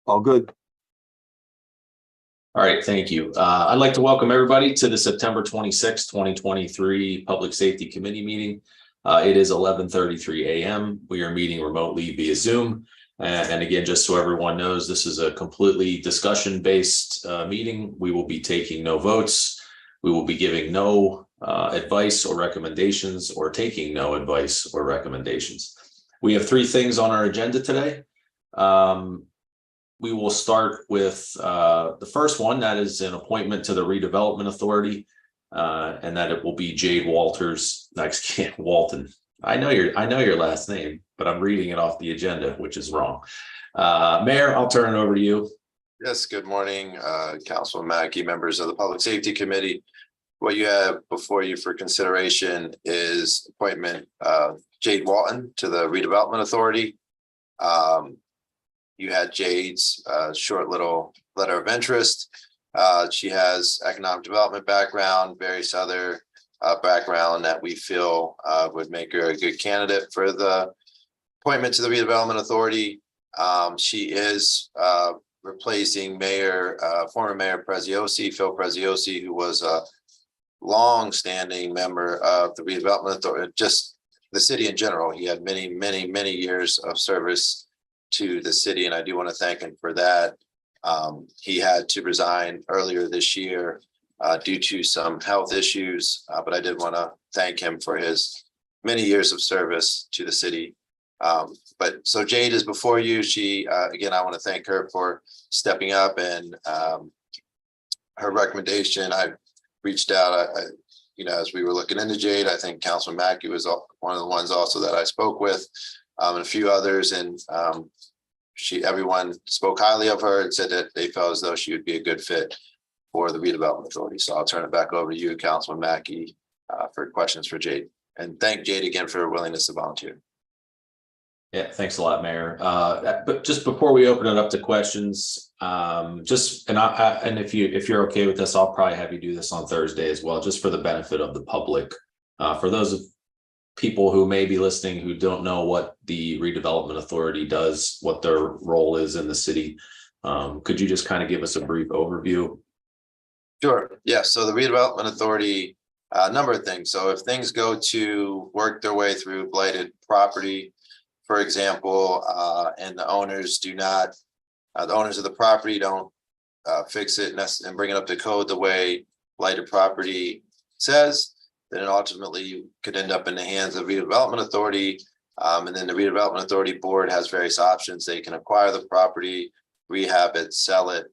All good. All right, thank you. I'd like to welcome everybody to the September 26th, 2023 Public Safety Committee meeting. It is 11:33 a.m. We are meeting remotely via Zoom. And again, just so everyone knows, this is a completely discussion-based meeting. We will be taking no votes. We will be giving no advice or recommendations, or taking no advice or recommendations. We have three things on our agenda today. We will start with the first one, that is an appointment to the Redevelopment Authority, and that it will be Jade Walters. Walton. I know your last name, but I'm reading it off the agenda, which is wrong. Mayor, I'll turn it over to you. Yes, good morning, Councilman Mackey, members of the Public Safety Committee. What you have before you for consideration is appointment Jade Walton to the Redevelopment Authority. You had Jade's short little letter of interest. She has economic development background, various other background that we feel would make her a good candidate for the appointment to the Redevelopment Authority. She is replacing former Mayor Phil Preziosi, who was a long-standing member of the Redevelopment Authority, just the city in general. He had many years of service to the city, and I do want to thank him for that. He had to resign earlier this year due to some health issues, but I did want to thank him for his many years of service to the city. But so Jade is before you. She again, I want to thank her for stepping up, and her recommendation. I reached out, as we were looking into Jade. I think Councilman Mackey was one of the ones also that I spoke with, and a few others, and everyone spoke highly of her and said that they felt as though she would be a good fit for the Redevelopment Authority. So I'll turn it back over to you, Councilman Mackey, for questions for Jade, and thank Jade again for her willingness to volunteer. Yeah, thanks a lot, Mayor. But just before we open it up to questions, and if you're okay with this, I'll probably have you do this on Thursday as well, just for the benefit of the public. For those of people who may be listening who don't know what the Redevelopment Authority does, what their role is in the city, could you just kind of give us a brief overview? Sure. Yeah. So the Redevelopment Authority, a number of things. So if things go to work their way through blighted property, for example, and the owners of the property don't fix it and bring it up to code the way blighted property says, then it ultimately could end up in the hands of the Redevelopment Authority. And then the Redevelopment Authority board has various options. They can acquire the property, rehab it, sell it.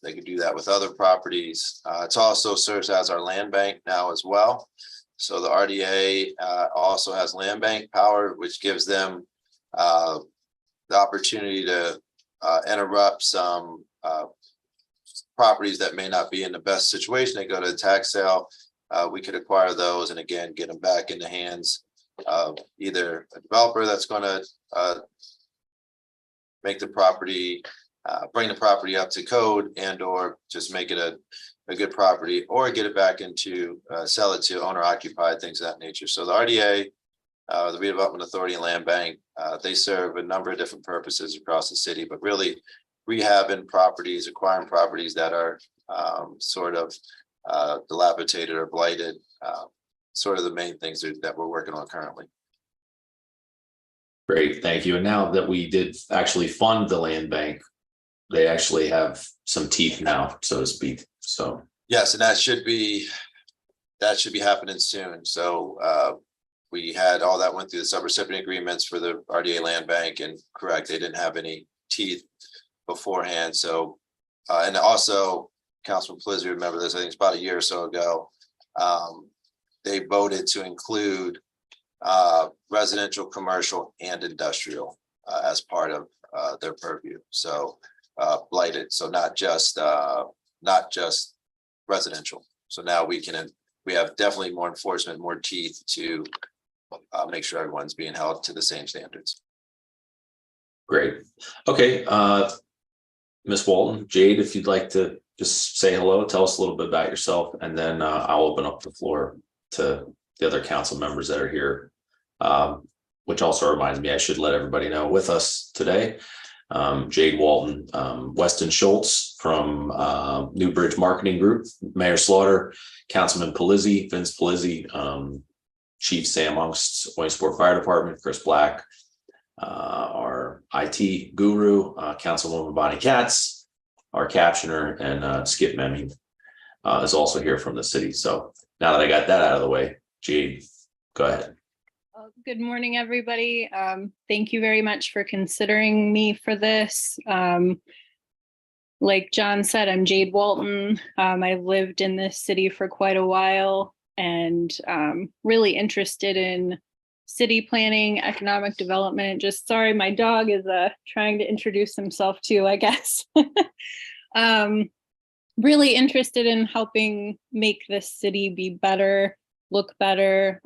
They could do that with other properties. It also serves as our land bank now as well. So the RDA also has land bank power, which gives them the opportunity to interrupt some properties that may not be in the best situation. They go to a tax sale. We could acquire those and again get them back in the hands of either a developer that's going to make the property, bring the property up to code, and or just make it a good property, or get it back into sell it to owner occupied, things of that nature. So the RDA, the Redevelopment Authority and Land Bank, they serve a number of different purposes across the city, but really rehabbing properties, acquiring properties that are sort of dilapidated or blighted, sort of the main things that we're working on currently. Great, thank you. And now that we did actually fund the land bank, they actually have some teeth now, so to speak. So yes, and that should be happening soon. So we had all that went through the subrecipient agreements for the RDA land bank, and correct, they didn't have any teeth beforehand. So and also Councilman Plizzi, remember this, I think it's about a year or so ago, they voted to include residential, commercial, and industrial as part of their purview. So blighted, so not just residential. So now we have definitely more enforcement, more teeth to make sure everyone's being held to the same standards. Great. Okay, Ms. Walton, Jade, if you'd like to just say hello, tell us a little bit about yourself, and then I'll open up the floor to the other council members that are here. Which also reminds me, I should let everybody know with us today Jade Walton, Weston Schultz from Newbridge Marketing Group, Mayor Slaughter, Councilman Palizzi, Vince Palizzi, Chief Sam Ungst, Williamsport Fire Department, Chris Black, our IT guru, Councilwoman Bonnie Katz, our captioner, and Skip Memming is also here from the city. So now that I got that out of the way, Jade, go ahead. Good morning, everybody. Thank you very much for considering me for this. Like John said, I'm Jade Walton. I've lived in this city for quite a while and really interested in city planning, economic development. Just sorry, my dog is trying to introduce himself too, I guess. Really interested in helping make this city be better, look better,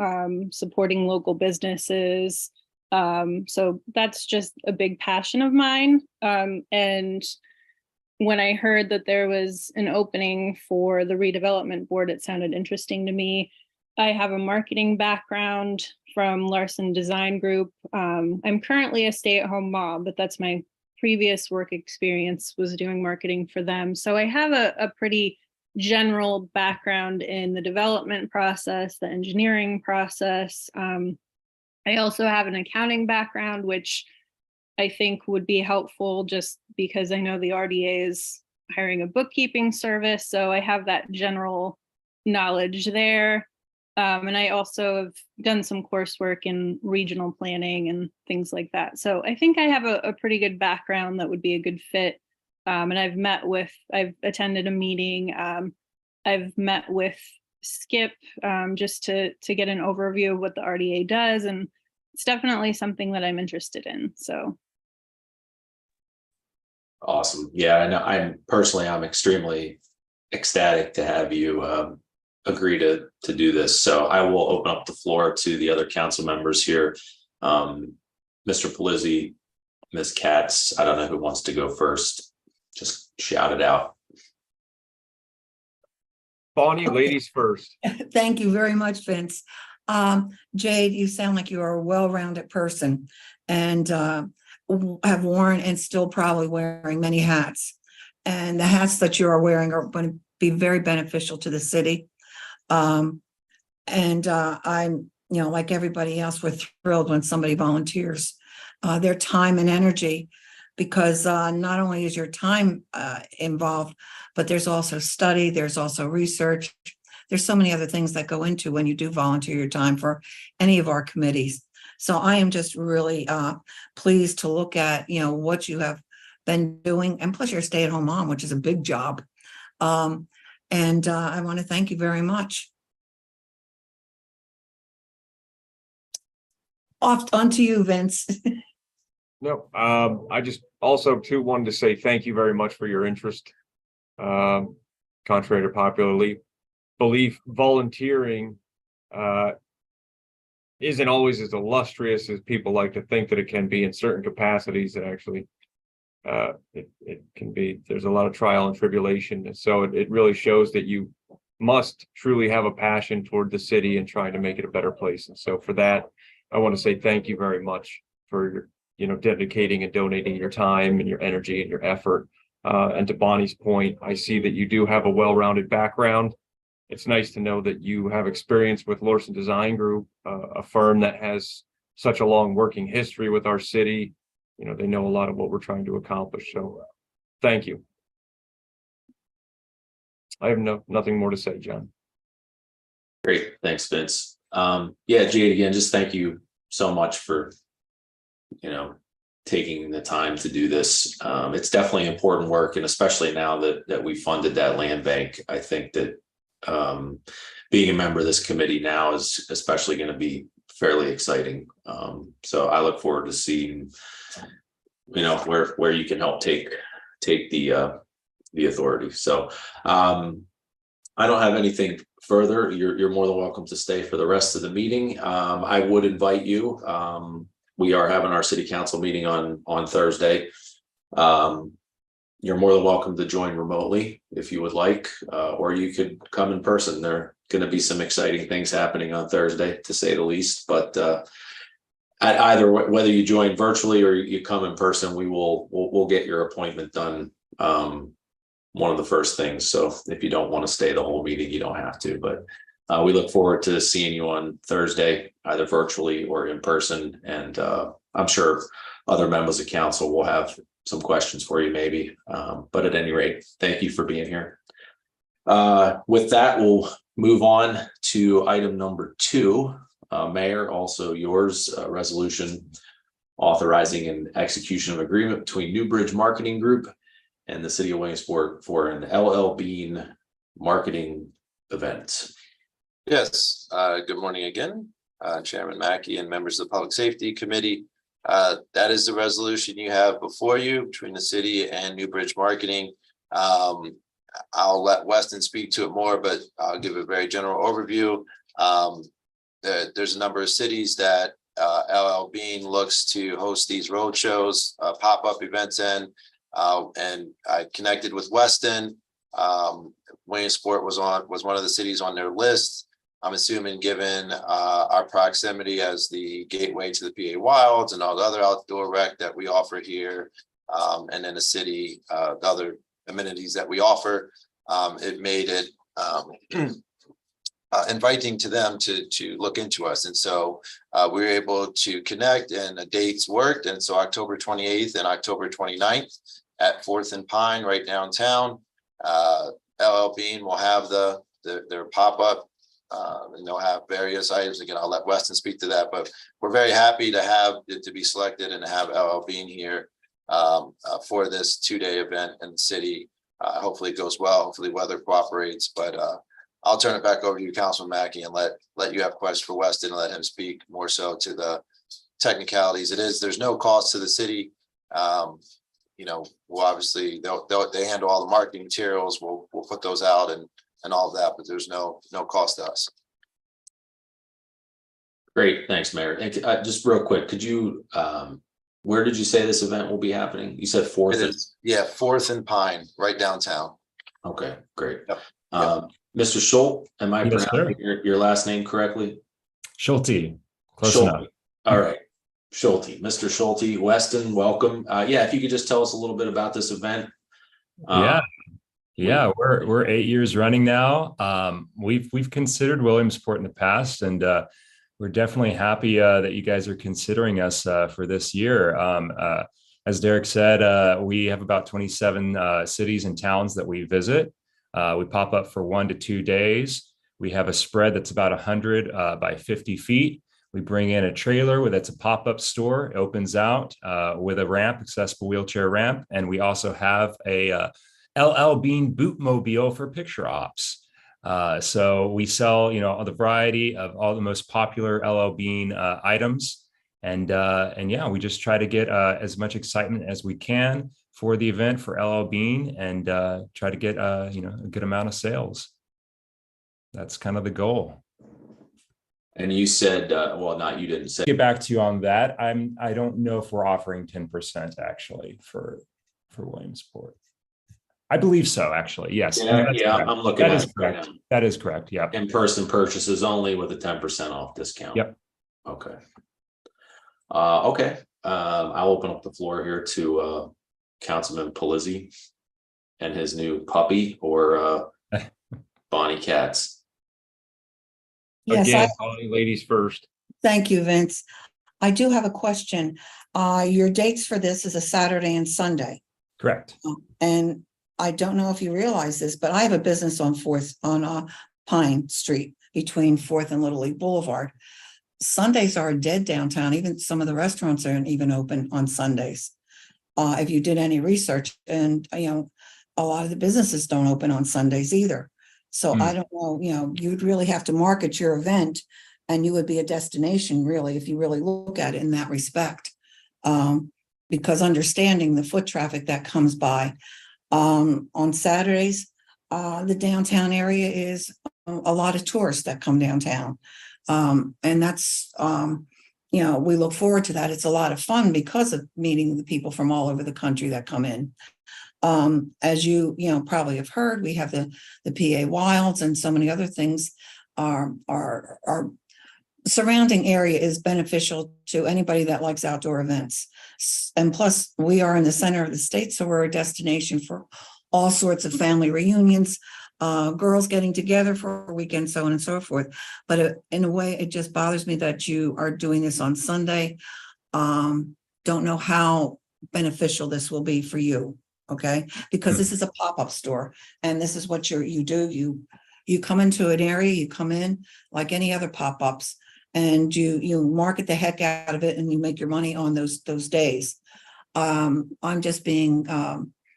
supporting local businesses. So that's just a big passion of mine. And when I heard that there was an opening for the redevelopment board, it sounded interesting to me. I have a marketing background from Larson Design Group. I'm currently a stay-at-home mom, but that's my previous work experience was doing marketing for them. So I have a pretty general background in the development process, the engineering process. I also have an accounting background, which I think would be helpful just because I know the RDA is hiring a bookkeeping service. So I have that general knowledge there. And I also have done some coursework in regional planning and things like that. So I think I have a pretty good background that would be a good fit. And I've attended a meeting. I've met with Skip just to get an overview of what the RDA does. And it's definitely something that I'm interested in. So. Awesome. Yeah, I know. I'm extremely ecstatic to have you agree to do this. So I will open up the floor to the other council members here. Mr. Palizzi, Ms. Katz, I don't know who wants to go first. Just shout it out. Bonnie, ladies first. Thank you very much, Vince. Jade, you sound like you are a well-rounded person and have worn and still probably wearing many hats. And the hats that you are wearing are going to be very beneficial to the city. I'm, like everybody else, we're thrilled when somebody volunteers their time and energy, because not only is your time involved, but there's also study, there's also research. There's so many other things that go into when you do volunteer your time for any of our committees. So I am just really pleased to look at, what you have been doing. And plus you're a stay-at-home mom, which is a big job. And I want to thank you very much. On to you, Vince. No, I just also too wanted to say thank you very much for your interest. Contrary to popular belief, volunteering isn't always as illustrious as people like to think that it can be in certain capacities. That actually it can be. There's a lot of trial and tribulation, and so it really shows that you must truly have a passion toward the city and trying to make it a better place. And so for that, I want to say thank you very much for dedicating and donating your time and your energy and your effort. And to Bonnie's point, I see that you do have a well-rounded background. It's nice to know that you have experience with Larson Design Group, a firm that has such a long working history with our city. They know a lot of what we're trying to accomplish. So thank you. I have nothing more to say, John. Great. Thanks, Vince. Yeah, Jade, again, just thank you so much for, taking the time to do this. It's definitely important work. And especially now that we funded that land bank, I think that being a member of this committee now is especially going to be fairly exciting. So I look forward to seeing, where you can help take the authority. So I don't have anything further. You're more than welcome to stay for the rest of the meeting. I would invite you. We are having our city council meeting on Thursday. You're more than welcome to join remotely if you would like, or you could come in person. There are going to be some exciting things happening on Thursday, to say the least. But whether you join virtually or you come in person, we'll get your appointment done. One of the first things. So if you don't want to stay the whole meeting, you don't have to, but we look forward to seeing you on Thursday, either virtually or in person. And I'm sure other members of council will have some questions for you maybe. But at any rate, thank you for being here. With that, we'll move on to item number 2. Mayor, also yours, resolution authorizing an execution of agreement between Newbridge Marketing Group and the city of Williamsport for an LL Bean marketing event. Yes, good morning again, Chairman Mackey and members of the Public Safety Committee. That is the resolution you have before you between the city and Newbridge Marketing. I'll let Weston speak to it more, but I'll give a very general overview. There's a number of cities that LL Bean looks to host these road shows, pop-up events in, and I connected with Weston. Williamsport was one of the cities on their list. I'm assuming given our proximity as the gateway to the PA Wilds and all the other outdoor rec that we offer here, and then the city, the other amenities that we offer, it made it inviting to them to look into us. And so we were able to connect and the dates worked. And so October 28th and October 29th at 4th and Pine right downtown, LL Bean will have their pop-up. And they'll have various items. Again, I'll let Weston speak to that, but we're very happy to have it to be selected and to have LL Bean here for this 2-day event in the city. Hopefully it goes well. Hopefully weather cooperates, but I'll turn it back over to you, Councilman Mackey, and let you have questions for Weston and let him speak more so to the technicalities. There's no cost to the city. Well, obviously they handle all the marketing materials. We'll put those out and all of that, but there's no cost to us. Great, thanks, Mayor. And just real quick, could you, where did you say this event will be happening? You said 4th. Yeah, 4th and Pine, right downtown. Okay, great. Yep. Mr. Schultz, am I Yes, pronouncing your last name correctly? Schulte. Close Schulte. enough. All right. Schulte, Mr. Schulte, Weston, welcome. Yeah, if you could just tell us a little bit about this event. Yeah, we're 8 years running now. We've considered Williamsport in the past, and we're definitely happy that you guys are considering us for this year. As Derek said, we have about 27 cities and towns that we visit. We pop up for 1 to 2 days. We have a spread that's about 100 by 50 feet. We bring in a trailer that's a pop-up store. It opens out with a ramp, accessible wheelchair ramp. And we also have a LL Bean bootmobile for picture ops. So we sell, the variety of all the most popular LL Bean items. And yeah, we just try to get as much excitement as we can for the event for LL Bean and try to get, a good amount of sales. That's kind of the goal. And you said, you didn't say. Get back to you on that. I don't know if we're offering 10% actually for Williamsport. I believe so, actually. Yes. Yeah, I'm looking at it right now. That is correct. Yeah. In-person purchases only with a 10% off discount. Yep. Okay. Okay. I'll open up the floor here to Councilman Palizzi and his new puppy or Bonnie Katz. Yes, Again, ladies first. thank you, Vince. I do have a question. Your dates for this is a Saturday and Sunday. Correct. And I don't know if you realize this, but I have a business on Pine Street between 4th and Little League Boulevard. Sundays are dead downtown. Even some of the restaurants aren't even open on Sundays. If you did any research, and a lot of the businesses don't open on Sundays either. So I don't know, you'd really have to market your event and you would be a destination really, if you really look at it in that respect. Because understanding the foot traffic that comes by on Saturdays, the downtown area is a lot of tourists that come downtown. And that's, we look forward to that. It's a lot of fun because of meeting the people from all over the country that come in. As you probably have heard, we have the PA Wilds and so many other things are surrounding area is beneficial to anybody that likes outdoor events. And plus, we are in the center of the state, so we're a destination for all sorts of family reunions, girls getting together for a weekend, so on and so forth. But in a way, it just bothers me that you are doing this on Sunday. Don't know how beneficial this will be for you, okay? Because this is a pop-up store, and this is what you do. You come into an area, you come in like any other pop-ups, and you market the heck out of it, and you make your money on those days. I'm just being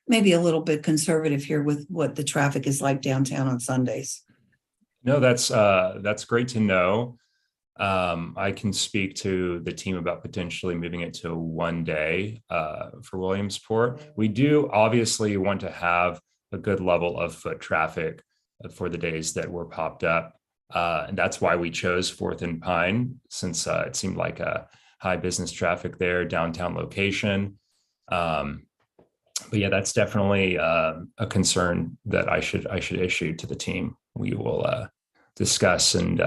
maybe a little bit conservative here with what the traffic is like downtown on Sundays. No, that's great to know. I can speak to the team about potentially moving it to one day for Williamsport. We do obviously want to have a good level of foot traffic for the days that were popped up. And that's why we chose 4th and Pine, since it seemed like a high business traffic there, downtown location. But yeah, that's definitely a concern that I should issue to the team. We will discuss. And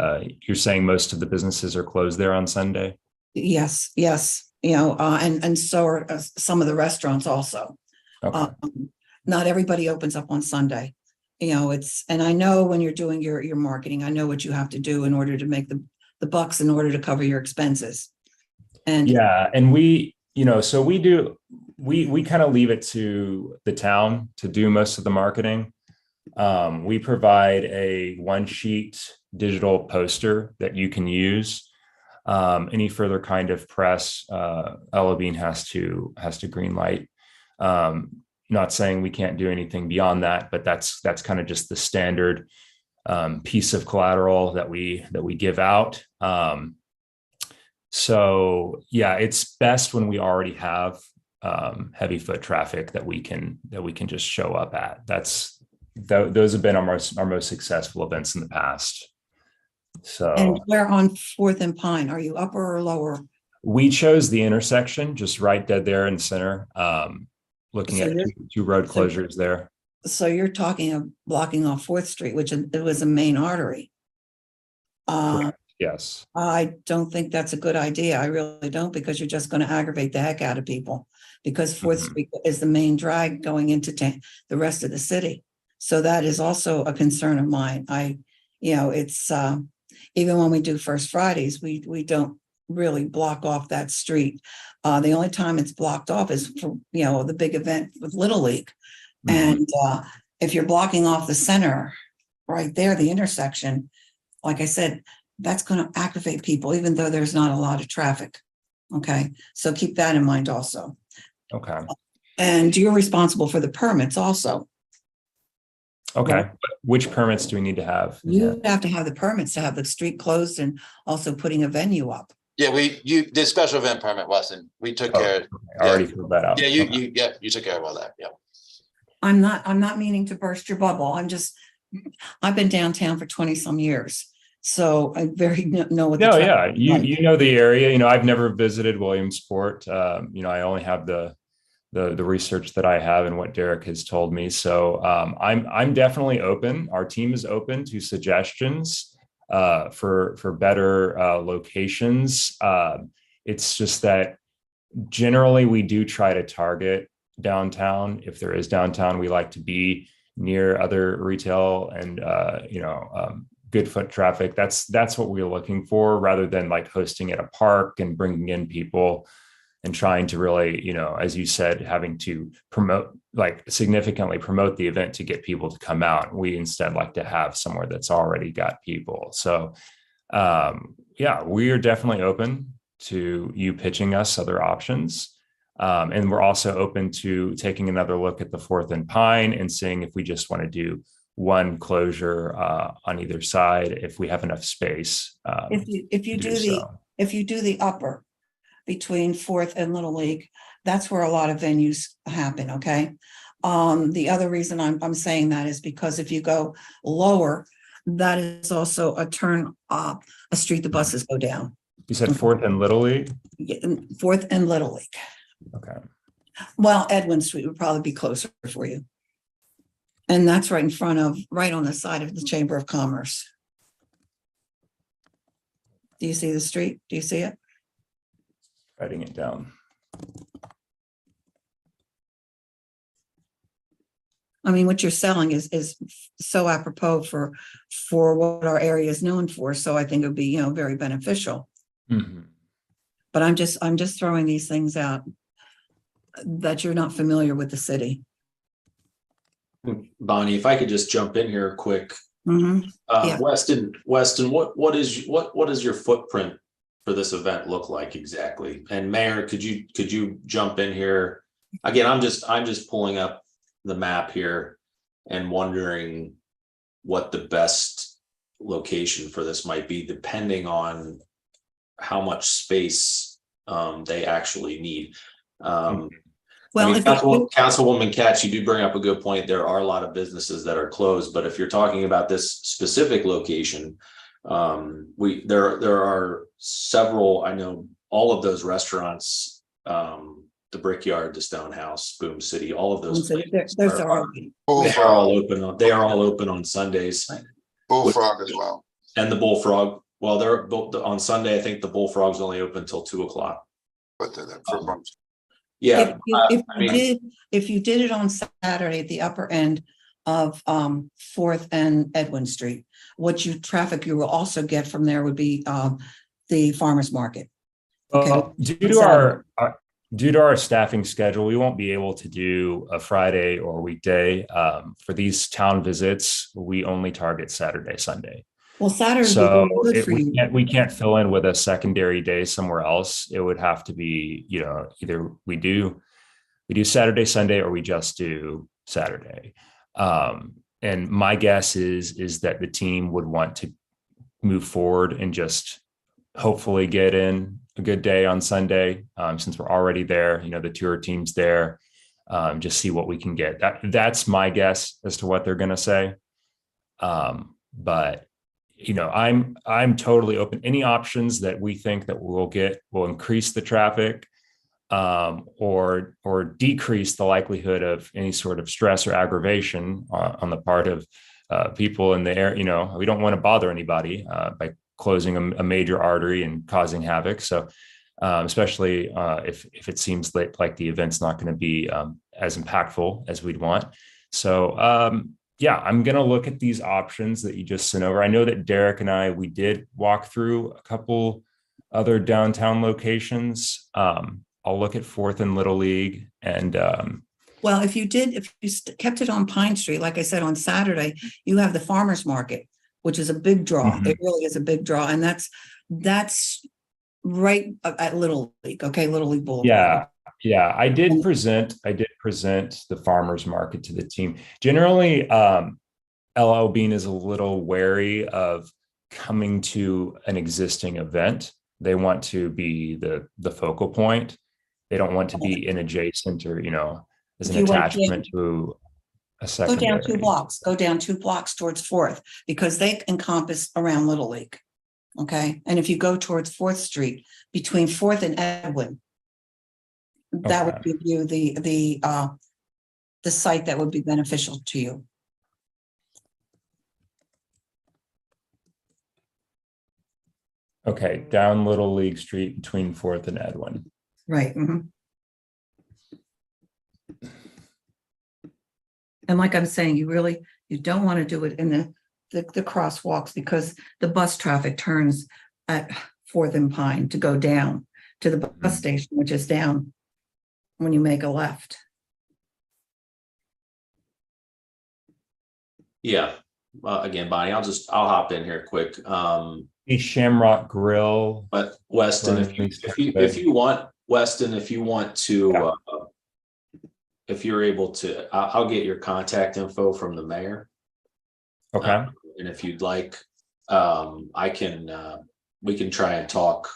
you're saying most of the businesses are closed there on Sunday? Yes. And so are some of the restaurants also. Okay. Not everybody opens up on Sunday. And I know when you're doing your marketing, I know what you have to do in order to make the bucks in order to cover your expenses. And yeah, and we kind of leave it to the town to do most of the marketing. We provide a one-sheet digital poster that you can use. Any further kind of press, Ella Bean has to green light. Not saying we can't do anything beyond that, but that's kind of just the standard piece of collateral that we give out. So yeah, it's best when we already have heavy foot traffic that we can just show up at. Those have been our most successful events in the past. So, and we're on 4th and Pine. Are you upper or lower? We chose the intersection, just right dead there in the center. Looking at two road closures there. So you're talking of blocking off 4th Street, which it was a main artery. Yes. I don't think that's a good idea. I really don't, because you're just going to aggravate the heck out of people, because 4th Street is the main drag going into the rest of the city. So that is also a concern of mine. It's even when we do First Fridays, we don't really block off that street. The only time it's blocked off is for, the big event with Little League. And if you're blocking off the center right there, the intersection, like I said, that's going to aggravate people, even though there's not a lot of traffic. Okay. So keep that in mind also. Okay. And you're responsible for the permits also. Okay. Right. Which permits do we need to have? You have to have the permits to have the street closed and also putting a venue up. Yeah, you did special event permit, Weston. We took care of. I already filled that out. Yeah, you took care of all that. Yeah. I'm not meaning to burst your bubble. I've been downtown for 20 some years. So I very know what. You know the area. I've never visited Williamsport. I only have the research that I have and what Derek has told me. So I'm definitely open. Our team is open to suggestions for better locations. It's just that generally we do try to target downtown. If there is downtown, we like to be near other retail and good foot traffic. That's what we're looking for, rather than like hosting at a park and bringing in people and trying to really, as you said, having to significantly promote the event to get people to come out. We instead like to have somewhere that's already got people. So we are definitely open to you pitching us other options. And we're also open to taking another look at the 4th and Pine and seeing if we just want to do one closure on either side, if we have enough space. If you do the upper between 4th and Little League, that's where a lot of venues happen. Okay. The other reason I'm saying that is because if you go lower, that is also a street the buses go down. You said 4th and Little League? 4th and Little League. Okay. Well, Edwin Street would probably be closer for you. And that's right on the side of the Chamber of Commerce. Do you see the street? Do you see it? Writing it down. I mean, what you're selling is so apropos for what our area is known for. So I think it would be, very beneficial. Mhm. But I'm just throwing these things out that you're not familiar with the city. Bonnie, if I could just jump in here quick. Mhm. Yeah. Weston, what is your footprint for this event look like exactly? And Mayor, could you jump in here? Again, I'm just pulling up the map here and wondering what the best location for this might be, depending on how much space they actually need. Well, if Councilwoman Katz, you do bring up a good point. There are a lot of businesses that are closed, but if you're talking about this specific location, there are several. I know all of those restaurants, the Brickyard, the Stonehouse, Boom City, all of those places there's they are all open. They are all open on Sundays. Bullfrog as well. And the Bullfrog. Well, they're both on Sunday. I think the Bullfrog's only open until 2:00. But they're for lunch. Yeah, if you did it on Saturday at the upper end of 4th and Edwin Street, traffic you will also get from there would be the farmer's market. Okay. Well, due to our staffing schedule, we won't be able to do a Friday or weekday. For these town visits, we only target Saturday, Sunday. Well, Saturday So would be good for you. we can't fill in with a secondary day somewhere else. It would have to be, either we do Saturday, Sunday, or we just do Saturday. And my guess is that the team would want to move forward and just hopefully get in a good day on Sunday, since we're already there. The tour team's there. Just see what we can get. That's my guess as to what they're going to say. But I'm totally open. Any options that we think that will increase the traffic, or decrease the likelihood of any sort of stress or aggravation on the part of people in the area. We don't want to bother anybody by closing a major artery and causing havoc. So especially if it seems like the event's not going to be as impactful as we'd want. So yeah, I'm going to look at these options that you just sent over. I know that Derek and we did walk through a couple other downtown locations. I'll look at 4th and Little League and well, if you kept it on Pine Street, like I said, on Saturday, you have the farmer's market, which is a big draw. Mhm. It really is a big draw. And that's right at Little League. Okay. Little League Boulevard. Yeah. I did present the farmer's market to the team. Generally, LL Bean is a little wary of coming to an existing event. They want to be the focal point. They don't want to be in adjacent or, as an attachment to a secondary. Go down two blocks towards 4th, because they encompass around Little League. Okay. And if you go towards 4th Street between 4th and Edwin, that would give you the site that would be beneficial to you. Okay. Down Little League Street between 4th and Edwin. Right. Mhm. And like I'm saying, you don't want to do it in the crosswalks, because the bus traffic turns at 4th and Pine to go down to the bus station, which is down when you make a left. yeah. Again, Bonnie, I'll hop in here quick. The Shamrock Grill. But Weston, if you want, Weston, if you want to, if you're able to, I'll get your contact info from the mayor. Okay. And if you'd like, we can try and talk.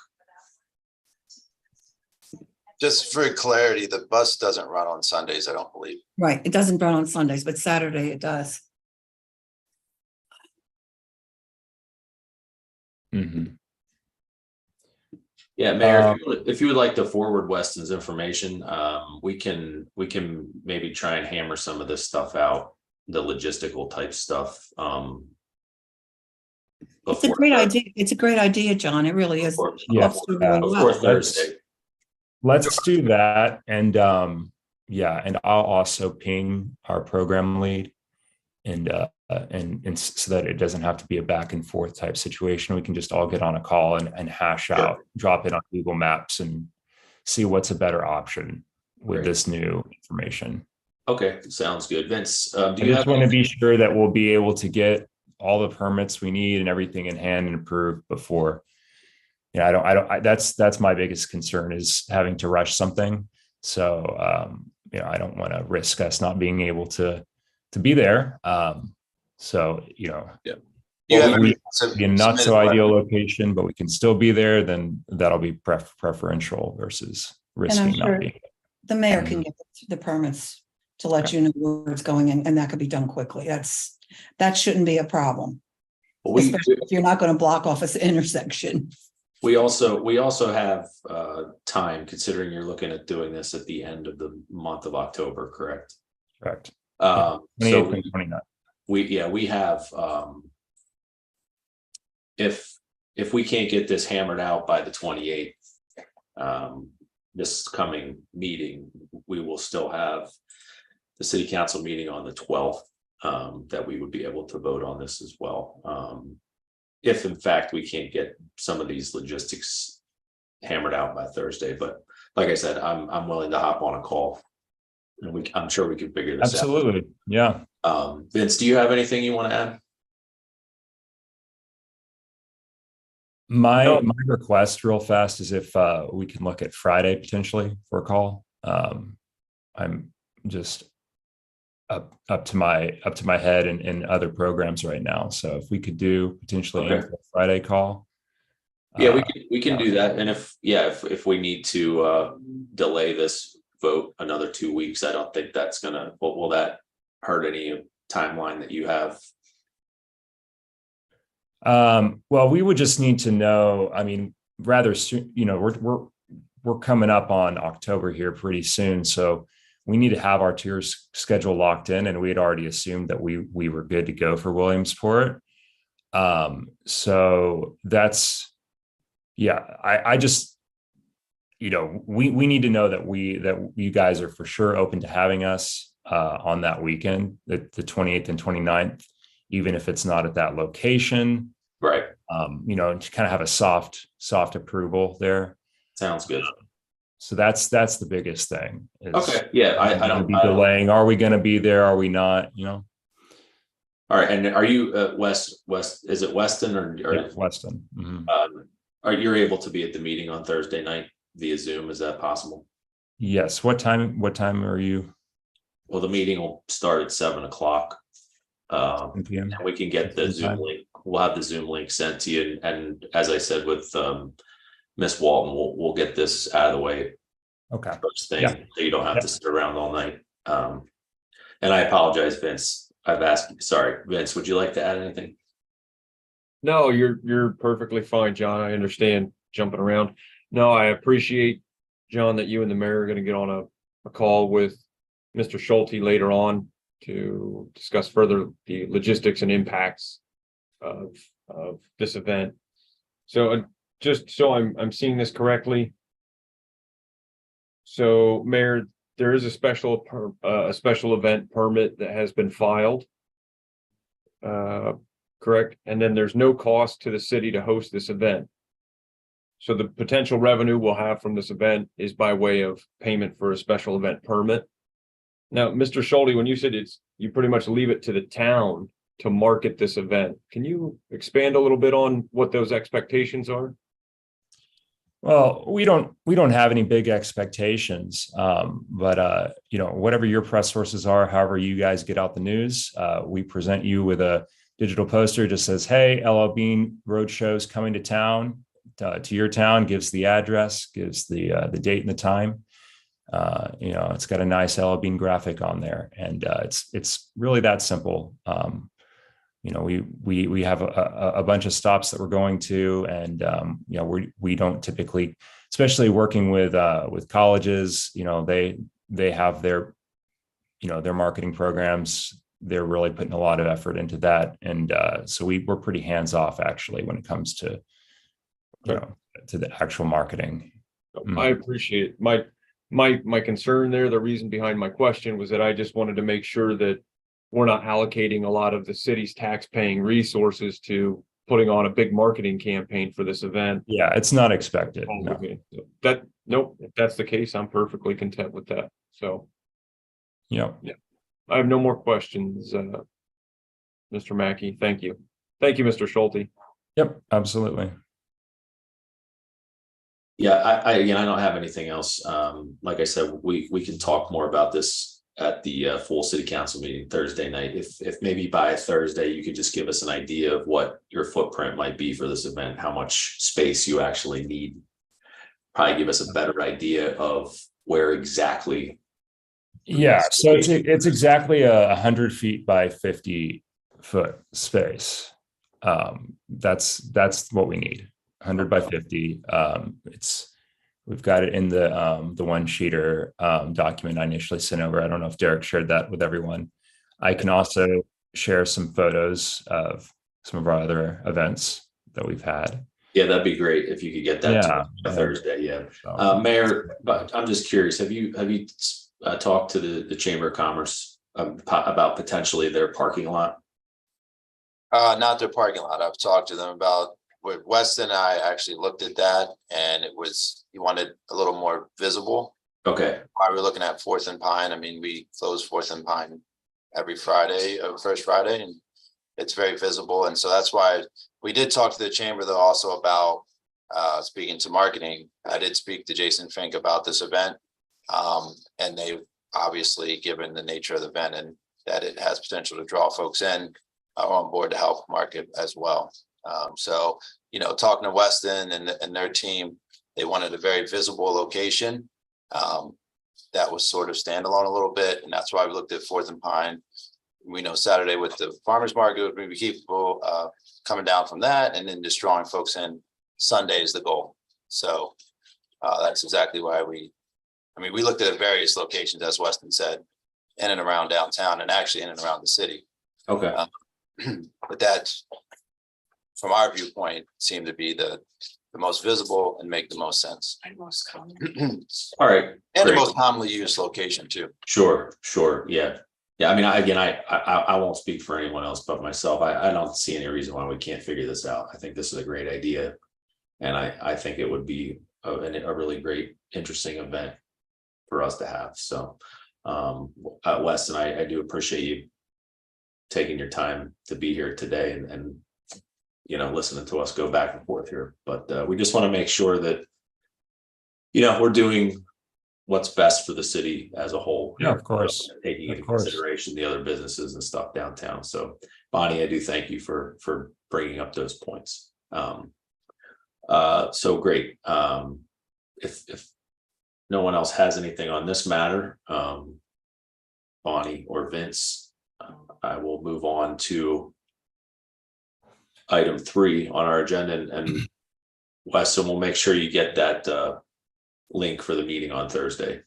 Just for clarity, the bus doesn't run on Sundays, I don't believe. Right. It doesn't run on Sundays, but Saturday it does. Mm-hmm. Yeah, Mayor, if you would like to forward Weston's information, we can maybe try and hammer some of this stuff out, the logistical type stuff. It's a before great Thursday. idea. It's a great idea, John. It really is. Before- Yeah. Looks really Before well. Thursday. Let's do that. And yeah, and I'll also ping our program lead and so that it doesn't have to be a back and forth type situation. We can just all get on a call and hash Sure. out, drop it on Google Maps and see what's a better option with Great. this new information. Okay, sounds good. Vince, do I you just have want to be sure that we'll be able to get all the permits we need and everything in hand and approved before. That's my biggest concern is having to rush something. So, I don't want to risk us not being able to be there. So, You Well, have we some be a not so submitted ideal location, but we can still be there, then that'll be preferential versus risking sure not being. The mayor can get the permits to let you know where it's going and that could be done quickly. That shouldn't be a problem, we especially if you're not going to block off this intersection. we also have time, considering you're looking at doing this at the end of the month of October, correct? Correct. So 28th and 29th. we have if we can't get this hammered out by the 28th, this coming meeting, we will still have the city council meeting on the 12th, that we would be able to vote on this as well. If in fact we can't get some of these logistics hammered out by Thursday, but like I said, I'm willing to hop on a call and I'm sure we can figure this Absolutely. Yeah. out. Vince, do you have anything you want to add? My request real fast is if we can look at Friday potentially for a call. I'm just up to my head in other programs right now. So if we could do potentially Okay. aim for a Friday call. Yeah, we can do that. And if we need to delay this vote another 2 weeks, I don't think that's gonna, will that hurt any timeline that you have? Well, we would just need to know, I mean, rather soon, we're coming up on October here pretty soon. So we need to have our tours schedule locked in, and we had already assumed that we were good to go for Williamsport. So that's, I just, we need to know that you guys are for sure open to having us on that weekend, the 28th and 29th, even if it's not at that location. Right. To kind of have a soft approval there. Sounds good. So that's the biggest thing. Okay. Yeah. I don't be delaying. Are we going to be there? Are we not? All right. And are you West? Is it Weston or Weston? Mm-hmm. Are you able to be at the meeting on Thursday night via Zoom? Is that possible? Yes. What time are you? Well, the meeting will start at 7:00. 7 p.m. And we can get the Zoom link. We'll have the Zoom link sent to you. And as I said with Miss Walton, we'll get this out of the way. Okay. First thing, so you don't have to sit around all night. And I apologize, Vince. Sorry, Vince, would you like to add anything? No, you're perfectly fine, John. I understand jumping around. No, I appreciate, John, that you and the mayor are going to get on a call with Mr. Schulte later on to discuss further the logistics and impacts of this event. So just so I'm seeing this correctly. So, Mayor, there is a special event permit that has been filed. Correct? And then there's no cost to the city to host this event. So the potential revenue we'll have from this event is by way of payment for a special event permit. Now, Mr. Schulte, when you said you pretty much leave it to the town to market this event, can you expand a little bit on what those expectations are? Well, we don't have any big expectations, but whatever your press sources are, however you guys get out the news, we present you with a digital poster just says, "Hey, LL Bean Roadshow is coming to town, to your town," gives the address, gives the date and the time. It's got a nice LL Bean graphic on there, and it's really that simple. We have a bunch of stops that we're going to, and we don't typically, especially working with colleges, they have their marketing programs they're really putting a lot of effort into that. And so we're pretty hands off actually when it comes to, to the actual marketing. I appreciate it. My concern there, the reason behind my question was that I just wanted to make sure that we're not allocating a lot of the city's tax-paying resources to putting on a big marketing campaign for this event. Yeah, it's not expected. No. Nope, if that's the case, I'm perfectly content with that. So Yeah. I have no more questions, Mr. Mackey. Thank you. Thank you, Mr. Schulte. Yep, absolutely. Yeah, I don't have anything else. Like I said, we can talk more about this at the full city council meeting Thursday night. If maybe by Thursday, you could just give us an idea of what your footprint might be for this event, how much space you actually need. Probably give us a better idea of where exactly. Yeah, so it's exactly 100 feet by 50-foot space. That's what we need. 100 by 50. We've got it in the one sheeter document I initially sent over. I don't know if Derek shared that with everyone. I can also share some photos of some of our other events that we've had. Yeah, that'd be great if you could get that to us Thursday. Yeah, Mayor, but I'm just curious. Have you talked to the Chamber of Commerce about potentially their parking lot? Not their parking lot. I've talked to them about. With Weston, I actually looked at that, and it was, you wanted a little more visible. Okay. Why we're looking at 4th and Pine. I mean, we close 4th and Pine every Friday, first Friday, and it's very visible. And so that's why we did talk to the chamber though also about speaking to marketing. I did speak to Jason Fink about this event. And they obviously, given the nature of the event and that it has potential to draw folks in, are on board to help market as well. So, talking to Weston and their team, they wanted a very visible location that was sort of standalone a little bit. And that's why we looked at 4th and Pine. We know Saturday with the farmers market would be people coming down from that, and then just drawing folks in. Sunday is the goal. So that's exactly why we looked at various locations, as Weston said, in and around downtown and actually in and around the city. Okay. But that, from our viewpoint, seemed to be the most visible and make the most sense. All right. And great. the most commonly used location too. Sure. Yeah. I mean, I won't speak for anyone else but myself. I don't see any reason why we can't figure this out. I think this is a great idea. And I think it would be a really great, interesting event for us to have. So, Weston, I do appreciate you taking your time to be here today and listening to us go back and forth here. But we just want to make sure that, we're doing what's best for the city as a whole. Yeah, of course. Taking into consideration the other businesses and stuff downtown. So, Bonnie, I do thank you for bringing up those points. So great. If no one else has anything on this matter, Bonnie or Vince, I will move on to item 3 on our agenda, and Weston, we'll make sure you get that link for the meeting on Thursday.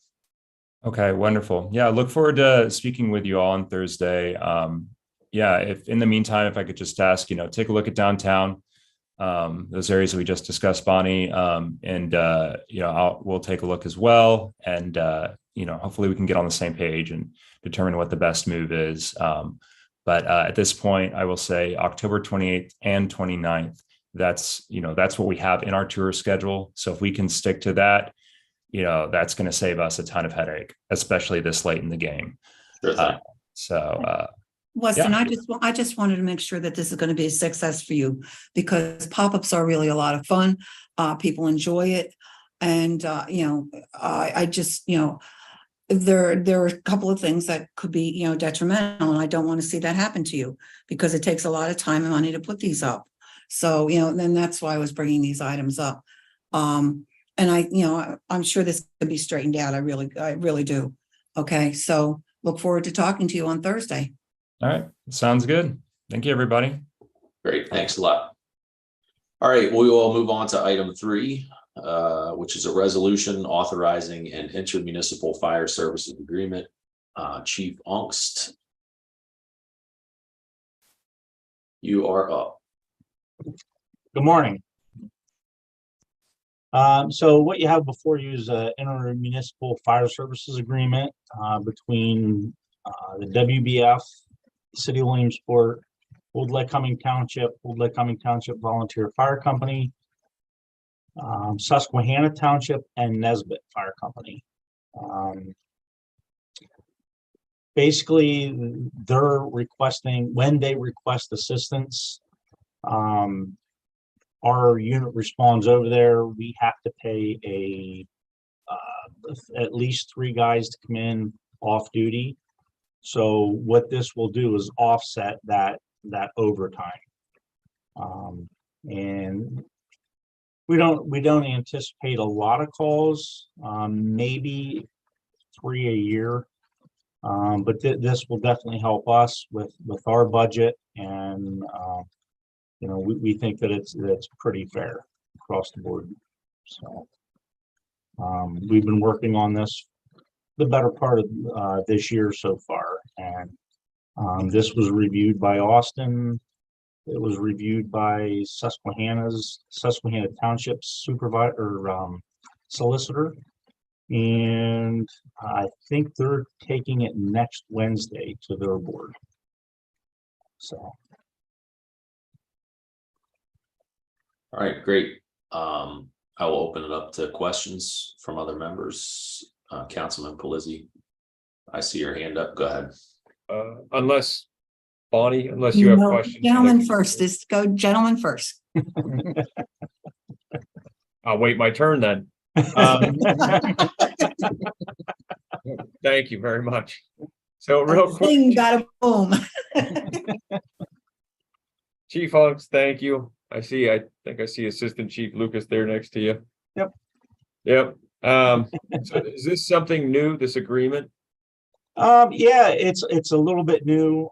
Okay, wonderful. Yeah, I look forward to speaking with you all on Thursday. If in the meantime, if I could just ask, take a look at downtown, those areas that we just discussed, Bonnie, we'll take a look as well. And, hopefully we can get on the same page and determine what the best move is. But at this point, I will say October 28th and 29th, that's what we have in our tour schedule. So if we can stick to that, that's going to save us a ton of headache, especially this late in the game. Sure Weston, yeah. I just wanted to make sure that this is going to be a success for you, because pop-ups are really a lot of fun. People enjoy it. And, I just, there are a couple of things that could be, detrimental, and I don't want to see that happen to you, because it takes a lot of time and money to put these up. So, then that's why I was bringing these items up. And I'm sure this could be straightened out. I really do. Okay. So look forward to talking to you on Thursday. All right. Sounds good. Thank you, everybody. Great. Thanks a lot. All right. We will move on to item 3, which is a resolution authorizing an intermunicipal fire services agreement. Chief Ongst, You are up. Good morning. So what you have before you is an intermunicipal fire services agreement between the WBF, City of Williamsport, Old Lycoming Township, Old Lycoming Township Volunteer Fire Company, Susquehanna Township, and Nesbit Fire Company. Basically, they're requesting, when they request assistance, our unit responds over there. We have to pay at least 3 guys to come in off duty. So what this will do is offset that overtime. And we don't anticipate a lot of calls, maybe 3 a year. But this will definitely help us with our budget, and you know, we think that it's pretty fair across the board. So we've been working on this the better part of this year so far, and this was reviewed by Austin. It was reviewed by Susquehanna Township supervisor, solicitor, and I think they're taking it next Wednesday to their board. So. All right, great. I will open it up to questions from other members. Councilman Palizzi, I see your hand up. Go ahead. Unless Bonnie, unless you have No, questions. gentlemen first, just go gentlemen first. I'll wait my turn then. Thank you very much. So real quick, Thing got a boom. Chief Hugs, thank you. I think I see Assistant Chief Lucas there next to you. Yep. Yep. So is this something new, this agreement? Yeah, it's a little bit new.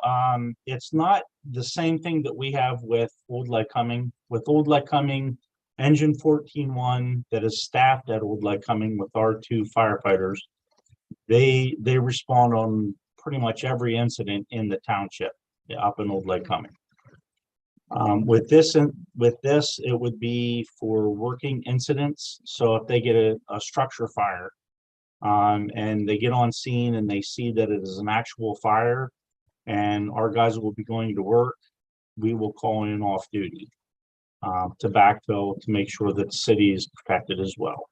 It's not the same thing that we have with Old Lycoming. With Old Lycoming, Engine 14-1 that is staffed at Old Lycoming with our 2 firefighters, they respond on pretty much every incident in the township up in Old Lycoming. With this, it would be for working incidents. So if they get a structure fire, and they get on scene and they see that it is an actual fire, and our guys will be going to work, we will call in off duty to backfill to make sure that the city is protected as well.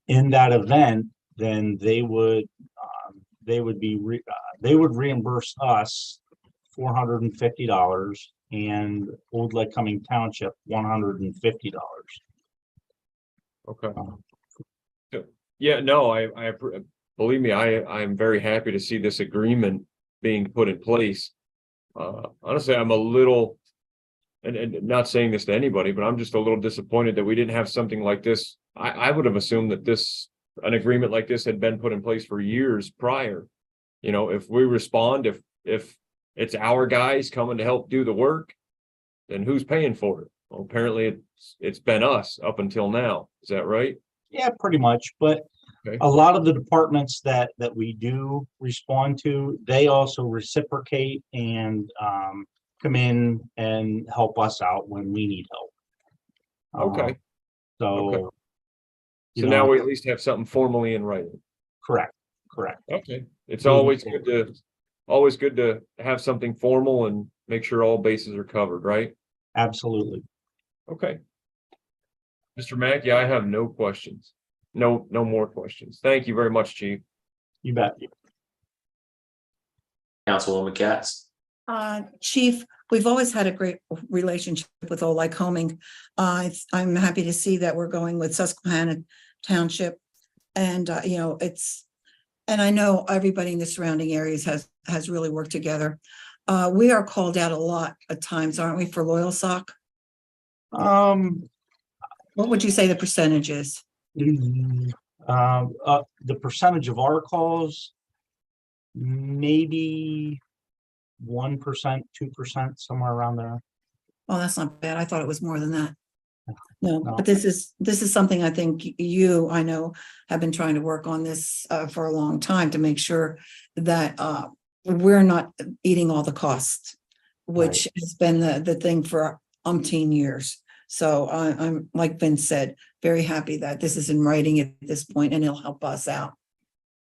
In that event, then they would reimburse us $450 and Old Lycoming Township $150. Okay. Yeah, no, I believe me, I'm very happy to see this agreement being put in place. Honestly, I'm a little, and not saying this to anybody, but I'm just a little disappointed that we didn't have something like this. I would have assumed that an agreement like this had been put in place for years prior. You know, if we respond, if it's our guys coming to help do the work, then who's paying for it? Well, apparently it's been us up until now. Is that right? Yeah, pretty much. But Okay. a lot of the departments that we do respond to, they also reciprocate and come in and help us out when we need help. Okay. So, Okay. you So know, now we at least have something formally in writing. correct. Okay. It's Moving always good to have something formal and make sure all bases are covered, right? Absolutely. Okay. Mr. Mackey, I have no questions. No more questions. Thank you very much, Chief. You bet. Councilwoman Katz. Chief, we've always had a great relationship with Old Lycoming. I'm happy to see that we're going with Susquehanna Township, and you know, and I know everybody in the surrounding areas has really worked together. We are called out a lot at times, aren't we, for Loyal Sock? What would you say the percentage is? The percentage of our calls, maybe 1%, 2%, somewhere around there. Oh, that's not bad. I thought it was more than that. No, No. but this is something I think I know, have been trying to work on this for a long time to make sure that we're not eating all the costs. which has been the thing for umpteen years. So I'm, like Vince said, very happy that this is in writing at this point and it'll help us out.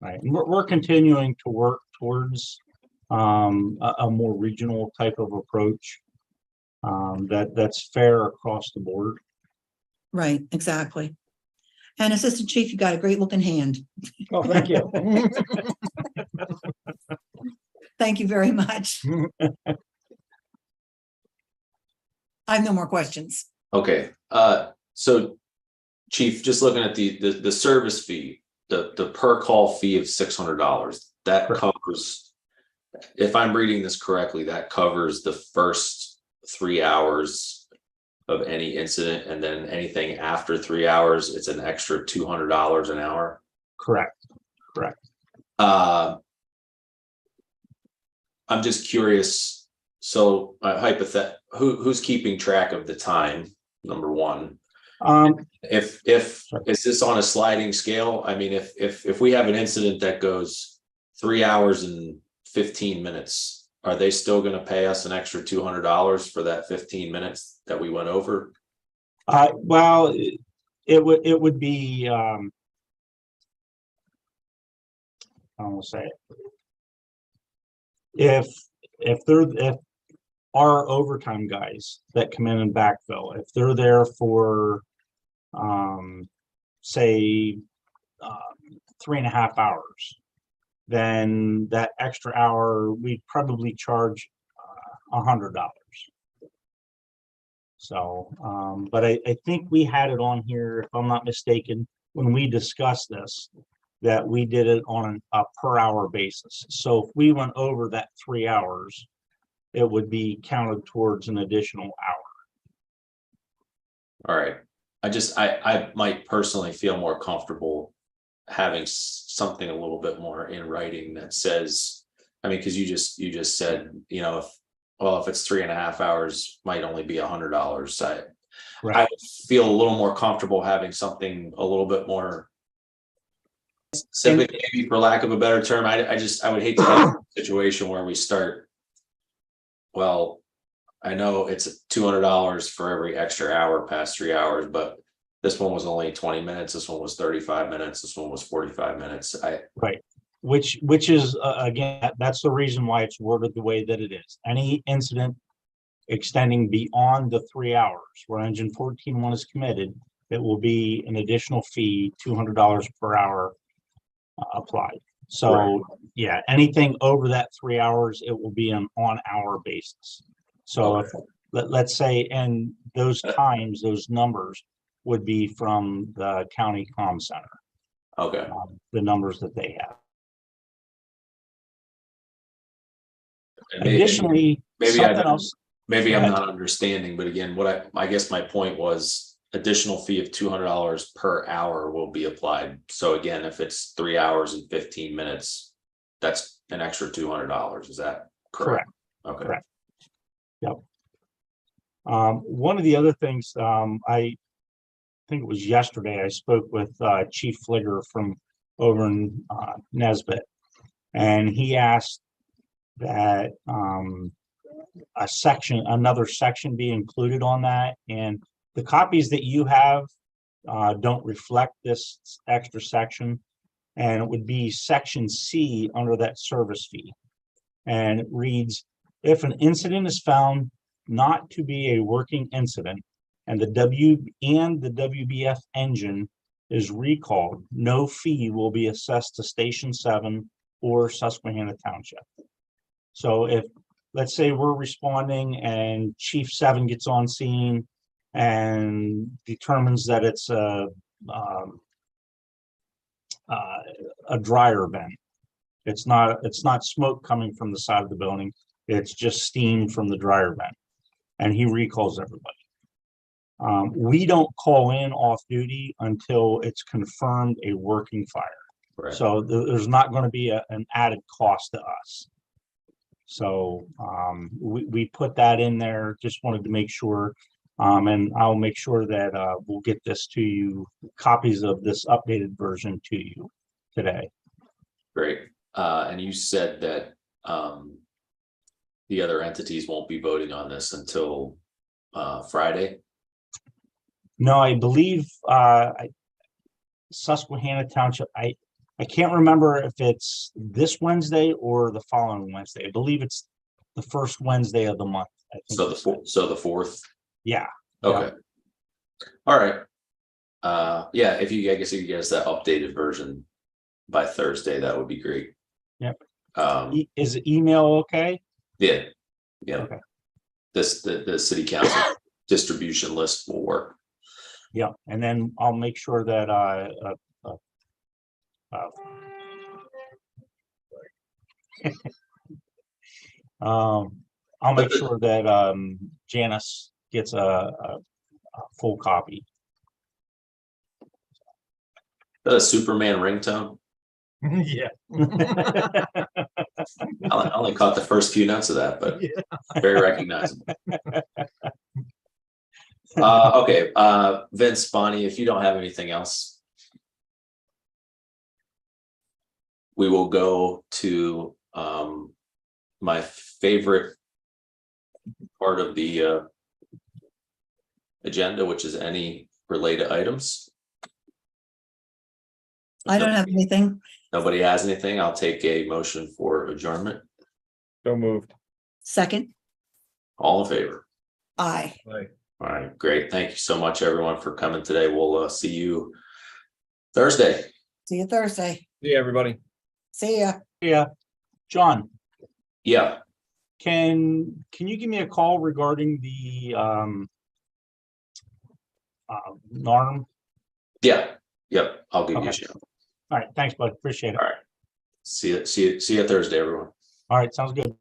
Right, and we're continuing to work towards a more regional type of approach that's fair across the board. Right, exactly. And Assistant Chief, you got a great looking hand. Oh, thank you. Thank you very much. I have no more questions. Okay, so Chief, just looking at the service fee, the per call fee of $600, that Correct. covers, if I'm reading this correctly, that covers the first 3 hours of any incident, and then anything after 3 hours, it's an extra $200 an hour. Correct. I'm just curious. So who's keeping track of the time? Number one. If is this on a sliding scale? I mean, if we have an incident that goes 3 hours and 15 minutes, are they still going to pay us an extra $200 for that 15 minutes that we went over? Well, it would be I won't say it. If our overtime guys that come in and backfill, if they're there for say 3.5 hours, then that extra hour we'd probably charge $100. So but I think we had it on here, if I'm not mistaken, when we discussed this, that we did it on a per hour basis. So if we went over that 3 hours, it would be counted towards an additional hour. All right. I might personally feel more comfortable having something a little bit more in writing that says, I mean, because you just said, you know, if it's 3.5 hours, might only be $100. I would feel a little more comfortable having something a little bit more specific, maybe, for lack of a better term. I would hate to get in a situation where we start, well, I know it's $200 for every extra hour past 3 hours, but this one was only 20 minutes. This one was 35 minutes. This one was 45 minutes. Right. Which is, again, that's the reason why it's worded the way that it is. Any incident extending beyond the 3 hours where engine 14.1 is committed, it will be an additional fee, $200 per hour applied. So, right. Yeah, anything over that 3 hours, it will be an on-hour basis. So Okay. if let's say, and those times, those numbers would be from the county comm center, Okay. the numbers that they have. And Additionally, maybe something else. maybe Go I'm ahead. not understanding, but again, what I guess my point was, additional fee of $200 per hour will be applied. So again, if it's 3 hours and 15 minutes, that's an extra $200. Is that correct? Okay. Correct. Yep. One of the other things, I think it was yesterday, I spoke with Chief Fligger from over in Nesbitt, and he asked that another section be included on that, and the copies that you have don't reflect this extra section, and it would be section C under that service fee, and it reads, if an incident is found not to be a working incident and the WBF engine is recalled, no fee will be assessed to Station 7 or Susquehanna Township. So if, let's say we're responding and Chief 7 gets on scene and determines that it's a dryer vent. It's not smoke coming from the side of the building. It's just steam from the dryer vent, and he recalls everybody. We don't call in off duty until it's confirmed a working fire. Right. So there's not going to be an added cost to us. So we put that in there. Just wanted to make sure, and I'll make sure that we'll get this to you, copies of this updated version to you today. Great. And you said that the other entities won't be voting on this until Friday. No, I believe Susquehanna Township, I can't remember if it's this Wednesday or the following Wednesday. I believe it's the first Wednesday of the month. I think. So the 4th. Yeah. Okay. All right. Yeah, I guess if you get us that updated version by Thursday, that would be great. Yep. Is email okay? Yeah. Yeah. Okay. The city council distribution list will work. Yeah, and then I'll make sure that I'll make sure that Janice gets a full copy. A Superman ringtone. Yeah. I only caught the first few notes of that, but very recognizable. Okay, Vince, Bonnie, if you don't have anything else, we will go to my favorite part of the agenda, which is any related items. I don't have anything. Nobody has anything. I'll take a motion for adjournment. So moved. Second, All in favor? aye. All right, great. Thank you so much, everyone, for coming today. We'll see you Thursday. See you Thursday. See you, everybody. See ya. Yeah, John, Yeah, can you give me a call regarding the NARM? yeah, yep. I'll give you a Okay. shout. All right, thanks, bud. Appreciate it. All right. See you Thursday, everyone. All right, sounds good.